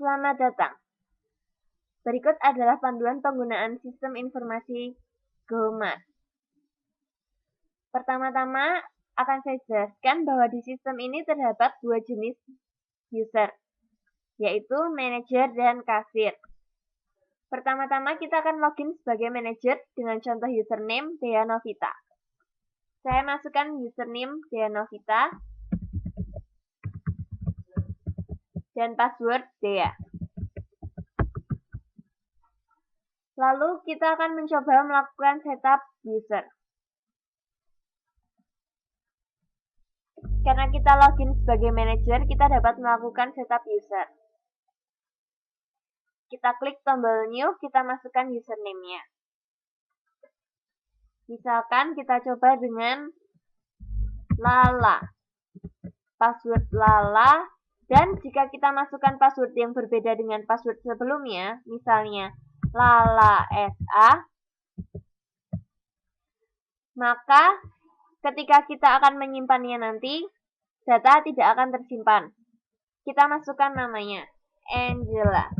Selamat datang. Berikut adalah panduan penggunaan sistem informasi GoMart. Pertama-tama akan saya jelaskan bahwa di sistem ini terdapat dua jenis user, yaitu manajer dan kasir. Pertama-tama kita akan login sebagai manajer dengan contoh username Dea Novita. Saya masukkan username Dea Novita dan password Dea. Lalu kita akan mencoba melakukan setup user. Karena kita login sebagai manajer, kita dapat melakukan setup user. Kita klik tombol new, kita masukkan username-nya. Misalkan kita coba dengan Lala. Password Lala. Dan jika kita masukkan password yang berbeda dengan password sebelumnya, misalnya Lala SA, maka ketika kita akan menyimpannya nanti, data tidak akan tersimpan. Kita masukkan namanya, Angela.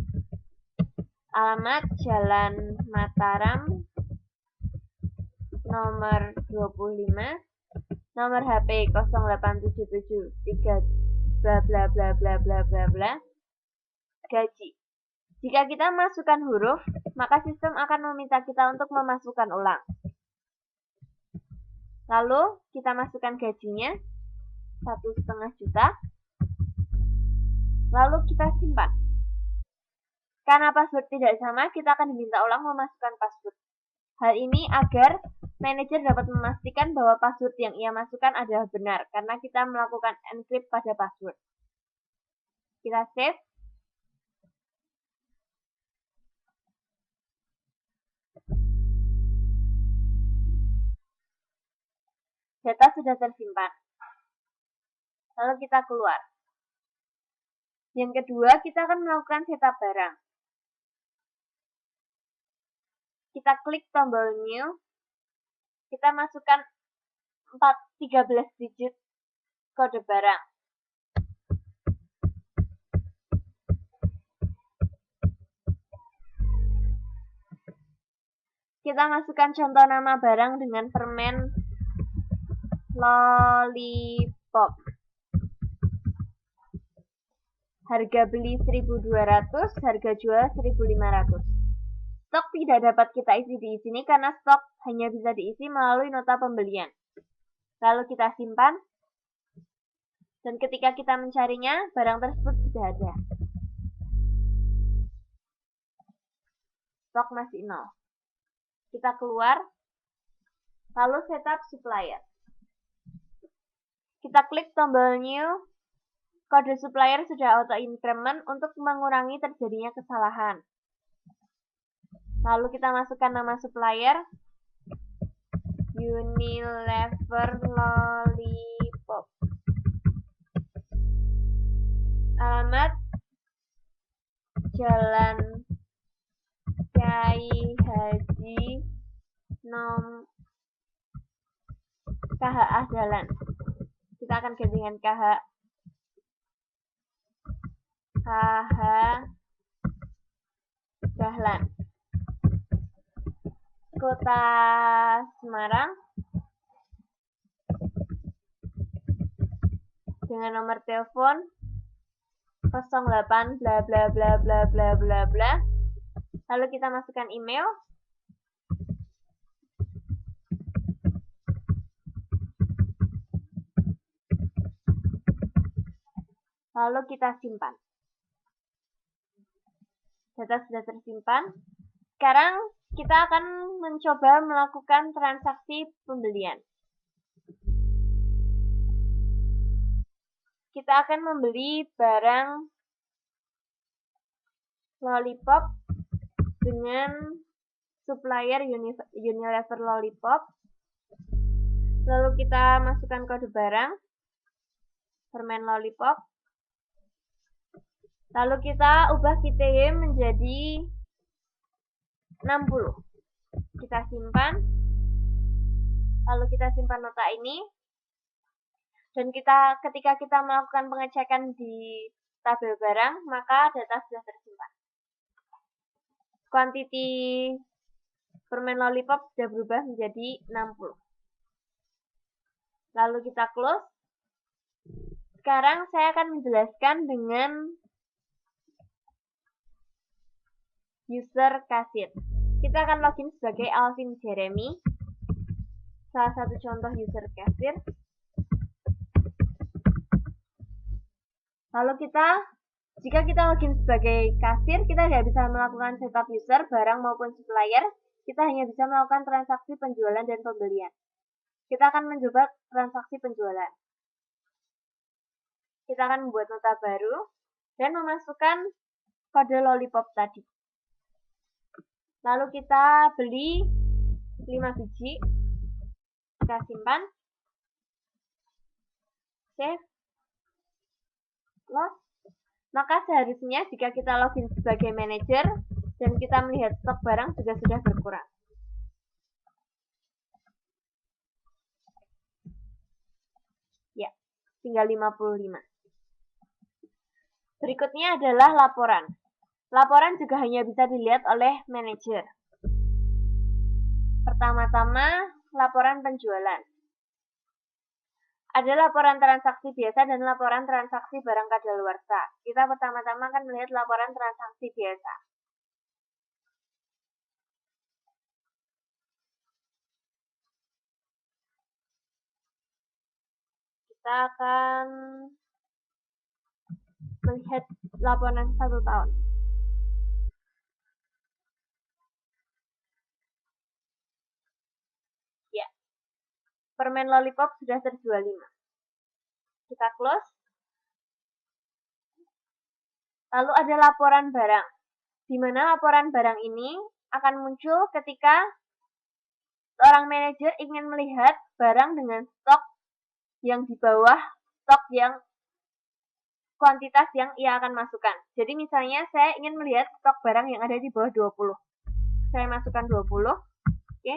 Alamat Jalan Mataram, nomor 25, nomor HP 0877 bla bla bla bla bla bla bla. Gaji. Jika kita masukkan huruf, maka sistem akan meminta kita untuk memasukkan ulang. Lalu kita masukkan gajinya 1,5 juta. Lalu kita simpan. Karena password tidak sama, kita akan diminta ulang memasukkan password. Hal ini agar manajer dapat memastikan bahwa password yang ia masukkan adalah benar, karena kita melakukan encrypt pada password. Kita save. Data sudah tersimpan. Lalu kita keluar. Yang kedua, kita akan melakukan setup barang. Kita klik tombol new. Kita masukkan 13 digit kode barang. Kita masukkan contoh nama barang dengan permen lollipop. Harga beli 1.200, harga jual 1.500. Stok tidak dapat kita isi di sini karena stok hanya bisa diisi melalui nota pembelian. Lalu kita simpan. Dan ketika kita mencarinya, barang tersebut sudah ada. Stok masih 0. Kita keluar. Lalu setup supplier. Kita klik tombol new. Kode supplier sudah auto increment untuk mengurangi terjadinya kesalahan. Lalu kita masukkan nama supplier, Unilever Lollipop. Alamat Jalan Kyai Haji KHA Jalan. Kita akan ganti dengan KH Dahlan. Kota Semarang. Dengan nomor telepon 08 bla bla bla bla bla bla bla. Lalu kita masukkan email. Lalu kita simpan. Data sudah tersimpan. Sekarang kita akan mencoba melakukan transaksi pembelian. Kita akan membeli barang lollipop dengan supplier Unilever Lollipop. Lalu kita masukkan kode barang, permen lollipop. Lalu kita ubah KTY menjadi 60. Kita simpan. Lalu kita simpan nota ini. Dan ketika kita melakukan pengecekan di tabel barang, maka data sudah tersimpan. Quantity permen lollipop sudah berubah menjadi 60. Lalu kita close. Sekarang saya akan menjelaskan dengan user kasir. Kita akan login sebagai Alvin Jeremy, salah satu contoh user kasir. Lalu jika kita login sebagai kasir, kita tidak bisa melakukan setup user, barang maupun supplier. Kita hanya bisa melakukan transaksi penjualan dan pembelian. Kita akan mencoba transaksi penjualan. Kita akan membuat nota baru dan memasukkan kode lollipop tadi. Lalu kita beli 5 biji. Kita simpan. Save. Close. Maka seharusnya jika kita login sebagai manajer dan kita melihat stok barang juga sudah berkurang. Ya, tinggal 55. Berikutnya adalah laporan. Laporan juga hanya bisa dilihat oleh manajer. Pertama-tama, laporan penjualan. Ada laporan transaksi biasa dan laporan transaksi barang kadaluarsa. Kita pertama-tama akan melihat laporan transaksi biasa. Kita akan melihat laporan 1 tahun. Ya, permen lollipop sudah terjual 5. Kita close. Lalu ada laporan barang, di mana laporan barang ini akan muncul ketika seorang manajer ingin melihat barang dengan stok yang di bawah stok yang kuantitas yang ia akan masukkan. Jadi misalnya saya ingin melihat stok barang yang ada di bawah 20. Saya masukkan 20. Oke.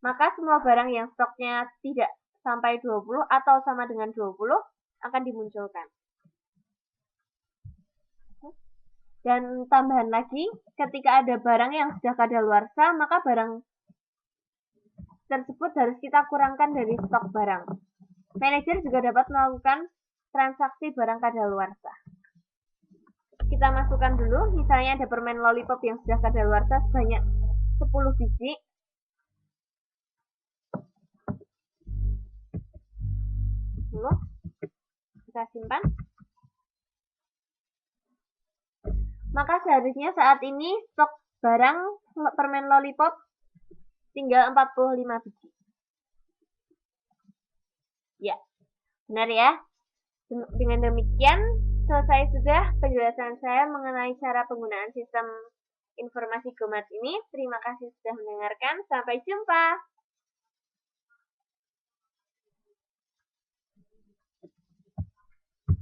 Maka semua barang yang stoknya tidak sampai 20 atau sama dengan 20 akan dimunculkan. Dan tambahan lagi, ketika ada barang yang sudah kadaluarsa, maka barang tersebut harus kita kurangkan dari stok barang. Manajer juga dapat melakukan transaksi barang kadaluarsa. Kita masukkan dulu, misalnya ada permen lollipop yang sudah kadaluarsa sebanyak 10 biji. Dulu, kita simpan. Maka seharusnya saat ini stok barang permen lollipop tinggal 45 biji. Ya, benar ya. Dengan demikian, selesai sudah penjelasan saya mengenai cara penggunaan sistem informasi GoMart ini. Terima kasih sudah mendengarkan. Sampai jumpa.